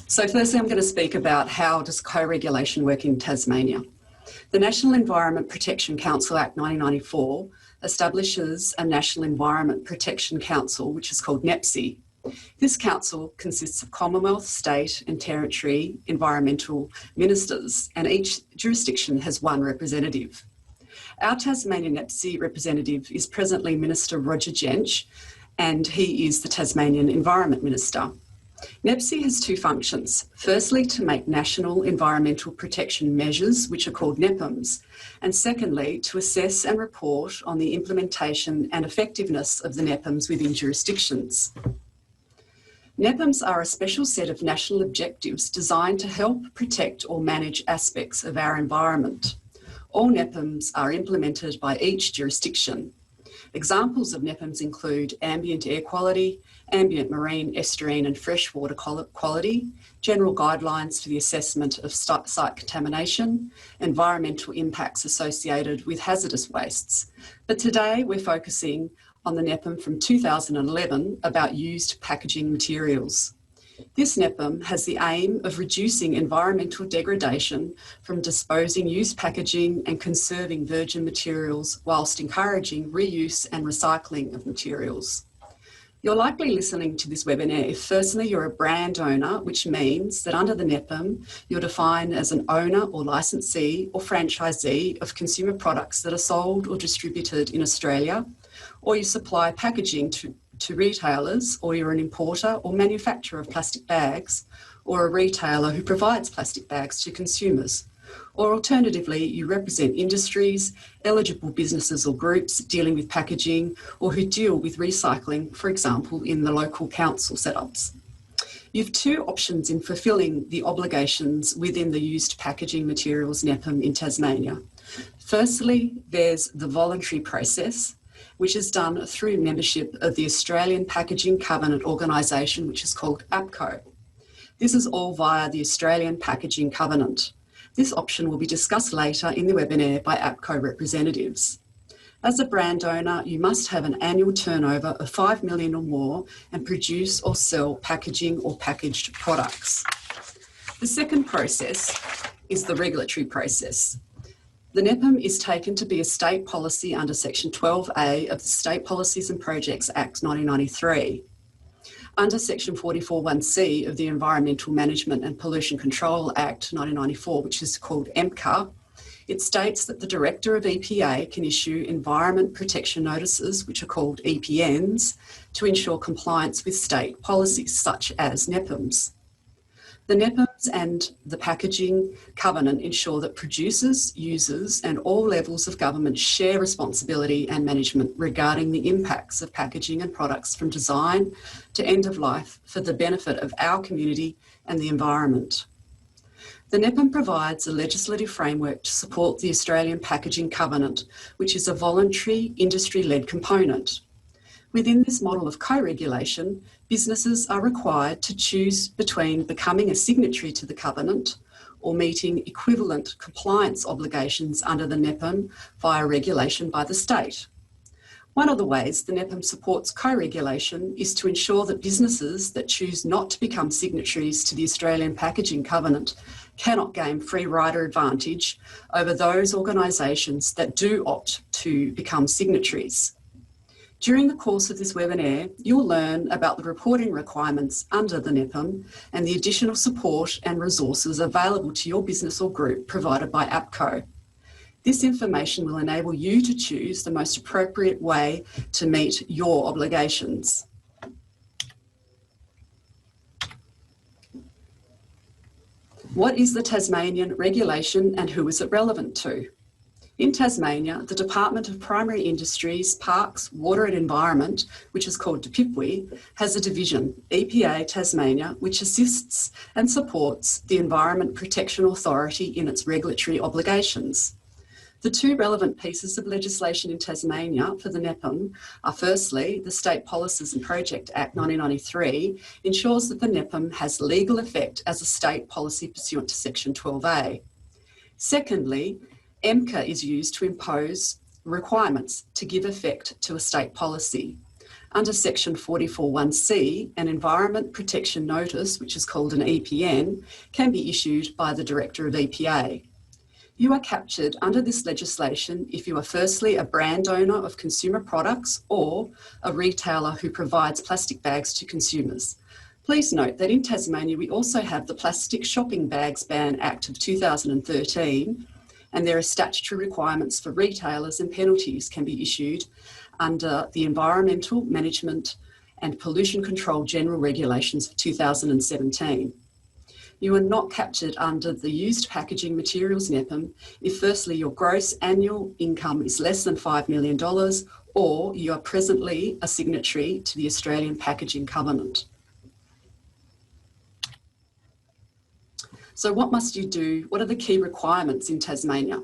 So firstly, I'm going to speak about how does co-regulation work in Tasmania. The National Environment Protection Council Act 1994 establishes a National Environment Protection Council, which is called NEPSI. This council consists of Commonwealth, state and territory environmental ministers, and each jurisdiction has one representative. Our Tasmanian NEPSI representative is presently Minister Roger Jentsch, and he is the Tasmanian Environment Minister. NEPSI has two functions. Firstly, to make national environmental protection measures, which are called NEPMs, and secondly, to assess and report on the implementation and effectiveness of the NEPMs within jurisdictions. NEPMs are a special set of national objectives designed to help protect or manage aspects of our environment. All NEPMs are implemented by each jurisdiction. Examples of NEPMs include ambient air quality, ambient marine, estuarine and freshwater quality, general guidelines for the assessment of site contamination, environmental impacts associated with hazardous wastes. But today we're focusing on the NEPM from 2011 about used packaging materials. This NEPM has the aim of reducing environmental degradation from disposing used packaging and conserving virgin materials whilst encouraging reuse and recycling of materials. You're likely listening to this webinar if firstly you're a brand owner, which means that under the NEPM you're defined as an owner or licensee or franchisee of consumer products that are sold or distributed in Australia, or you supply packaging to retailers, or you're an importer or manufacturer of plastic bags, or a retailer who provides plastic bags to consumers. Or alternatively, you represent industries, eligible businesses or groups dealing with packaging, or who deal with recycling, for example, in the local council setups. You have two options in fulfilling the obligations within the used packaging materials NEPM in Tasmania. Firstly, there's the voluntary process, which is done through membership of the Australian Packaging Covenant Organisation, which is called APCO. This is all via the Australian Packaging Covenant. This option will be discussed later in the webinar by APCO representatives. As a brand owner, you must have an annual turnover of 5 million or more and produce or sell packaging or packaged products. The second process is the regulatory process. The NEPM is taken to be a state policy under Section 12A of the State Policies and Projects Act 1993. Under Section 44(1)(c) of the Environmental Management and Pollution Control Act 1994, which is called EMCA, it states that the Director of EPA can issue Environment Protection Notices, which are called EPNs, to ensure compliance with state policies such as NEPMs. The NEPMs and the Packaging Covenant ensure that producers, users and all levels of government share responsibility and management regarding the impacts of packaging and products from design to end of life for the benefit of our community and the environment. The NEPM provides a legislative framework to support the Australian Packaging Covenant, which is a voluntary industry-led component. Within this model of co-regulation, businesses are required to choose between becoming a signatory to the covenant or meeting equivalent compliance obligations under the NEPM via regulation by the state. One of the ways the NEPM supports co-regulation is to ensure that businesses that choose not to become signatories to the Australian Packaging Covenant cannot gain free rider advantage over those organisations that do opt to become signatories. During the course of this webinar, you'll learn about the reporting requirements under the NEPM and the additional support and resources available to your business or group provided by APCO. This information will enable you to choose the most appropriate way to meet your obligations. What is the Tasmanian regulation and who is it relevant to? In Tasmania, the Department of Primary Industries, Parks, Water and Environment, which is called DPIPWI, has a division, EPA Tasmania, which assists and supports the Environment Protection Authority in its regulatory obligations. The two relevant pieces of legislation in Tasmania for the NEPM are firstly, the State Policies and Project Act 1993 ensures that the NEPM has legal effect as a state policy pursuant to Section 12A. Secondly, EMCA is used to impose requirements to give effect to a state policy. Under section 44(1)(c), an Environment Protection Notice, which is called an EPN, can be issued by the Director of EPA. You are captured under this legislation if you are firstly a brand owner of consumer products or a retailer who provides plastic bags to consumers. Please note that in Tasmania we also have the Plastic Shopping Bags Ban Act of 2013, and there are statutory requirements for retailers, and penalties can be issued under the Environmental Management and Pollution Control General Regulations of 2017. You are not captured under the Used Packaging Materials NEPM if firstly your gross annual income is less than $5 million or you are presently a signatory to the Australian Packaging Covenant. So what must you do? What are the key requirements in Tasmania?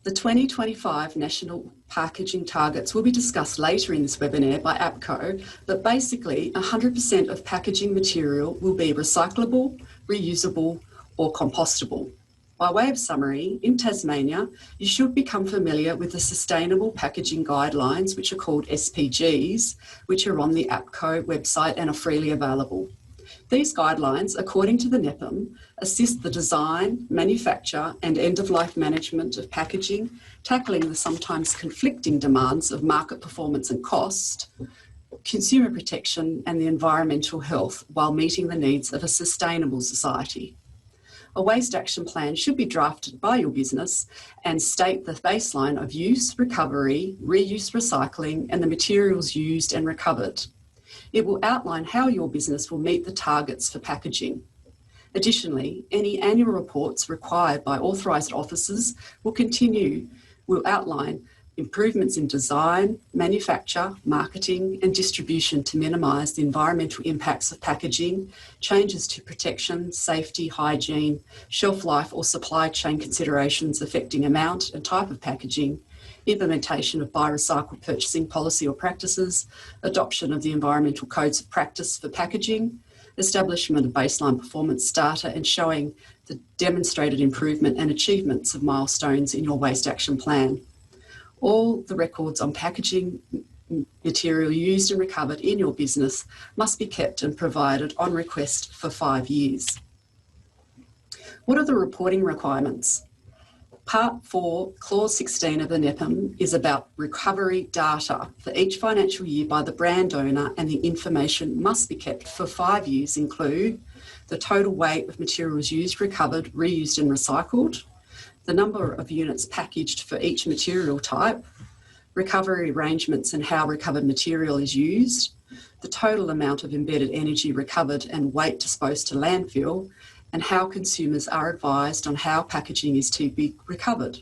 The 2025 National Packaging Targets will be discussed later in this webinar by APCO, but basically 100% of packaging material will be recyclable, reusable or compostable. By way of summary, in Tasmania, you should become familiar with the Sustainable Packaging Guidelines, which are called SPGs, which are on the APCO website and are freely available. These guidelines, according to the NEPM, assist the design, manufacture and end-of-life management of packaging, tackling the sometimes conflicting demands of market performance and cost, consumer protection and the environmental health while meeting the needs of a sustainable society. A waste action plan should be drafted by your business and state the baseline of use, recovery, reuse, recycling and the materials used and recovered. It will outline how your business will meet the targets for packaging. Additionally, any annual reports required by authorised officers will outline improvements in design, manufacture, marketing and distribution to minimise the environmental impacts of packaging, changes to protection, safety, hygiene, shelf life or supply chain considerations affecting amount and type of packaging, implementation of biorecycled purchasing policy or practices, adoption of the environmental codes of practice for packaging, establishment of baseline performance data and showing the demonstrated improvement and achievements of milestones in your waste action plan. All the records on packaging material used and recovered in your business must be kept and provided on request for 5 years. What are the reporting requirements? Part 4, Clause 16 of the NEPM is about recovery data for each financial year by the brand owner, and the information must be kept for 5 years include the total weight of materials used, recovered, reused and recycled, the number of units packaged for each material type, recovery arrangements and how recovered material is used, the total amount of embedded energy recovered and weight disposed to landfill, and how consumers are advised on how packaging is to be recovered.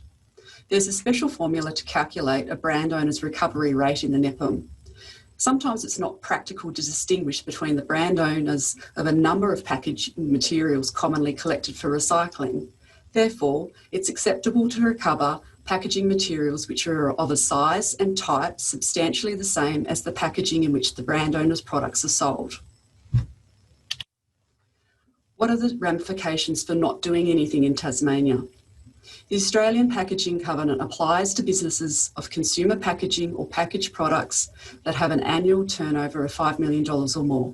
There's a special formula to calculate a brand owner's recovery rate in the NEPM. Sometimes it's not practical to distinguish between the brand owners of a number of packaging materials commonly collected for recycling. Therefore, it's acceptable to recover packaging materials which are of a size and type substantially the same as the packaging in which the brand owner's products are sold. What are the ramifications for not doing anything in Tasmania? The Australian Packaging Covenant applies to businesses of consumer packaging or packaged products that have an annual turnover of $5 million or more.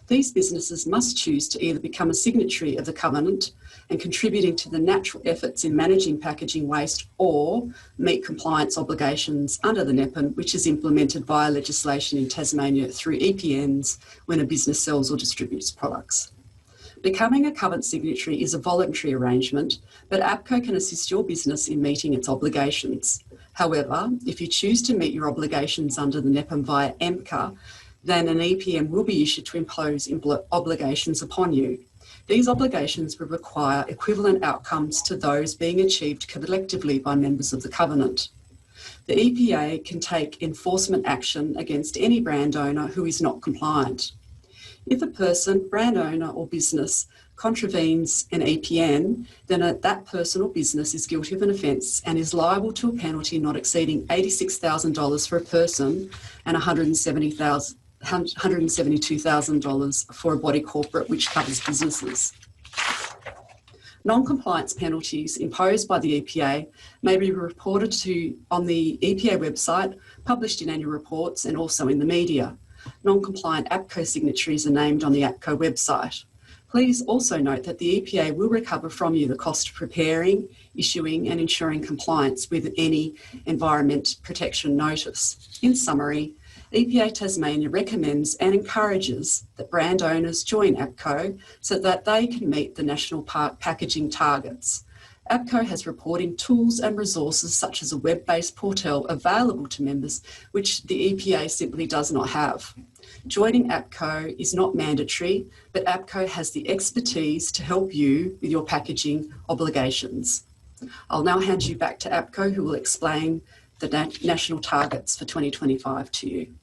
These businesses must choose to either become a signatory of the Covenant and contributing to the natural efforts in managing packaging waste, or meet compliance obligations under the NEPM, which is implemented via legislation in Tasmania through EPNs when a business sells or distributes products. Becoming a Covenant signatory is a voluntary arrangement, but APCO can assist your business in meeting its obligations. However, if you choose to meet your obligations under the NEPM via MCA, then an EPN will be issued to impose obligations upon you. These obligations will require equivalent outcomes to those being achieved collectively by members of the Covenant. The EPA can take enforcement action against any brand owner who is not compliant. If a person, brand owner or business contravenes an EPN, then that person or business is guilty of an offence and is liable to a penalty not exceeding $86,000 for a person and $172,000 for a body corporate, which covers businesses. Non-compliance penalties imposed by the EPA may be reported on the EPA website, published in annual reports and also in the media. Non-compliant APCO signatories are named on the APCO website. Please also note that the EPA will recover from you the cost of preparing, issuing and ensuring compliance with any Environment Protection Notice. In summary, EPA Tasmania recommends and encourages that brand owners join APCO so that they can meet the national packaging targets. APCO has reporting tools and resources such as a web-based portal available to members, which the EPA simply does not have. Joining APCO is not mandatory, but APCO has the expertise to help you with your packaging obligations. I'll now hand you back to APCO, who will explain the national targets for 2025 to you.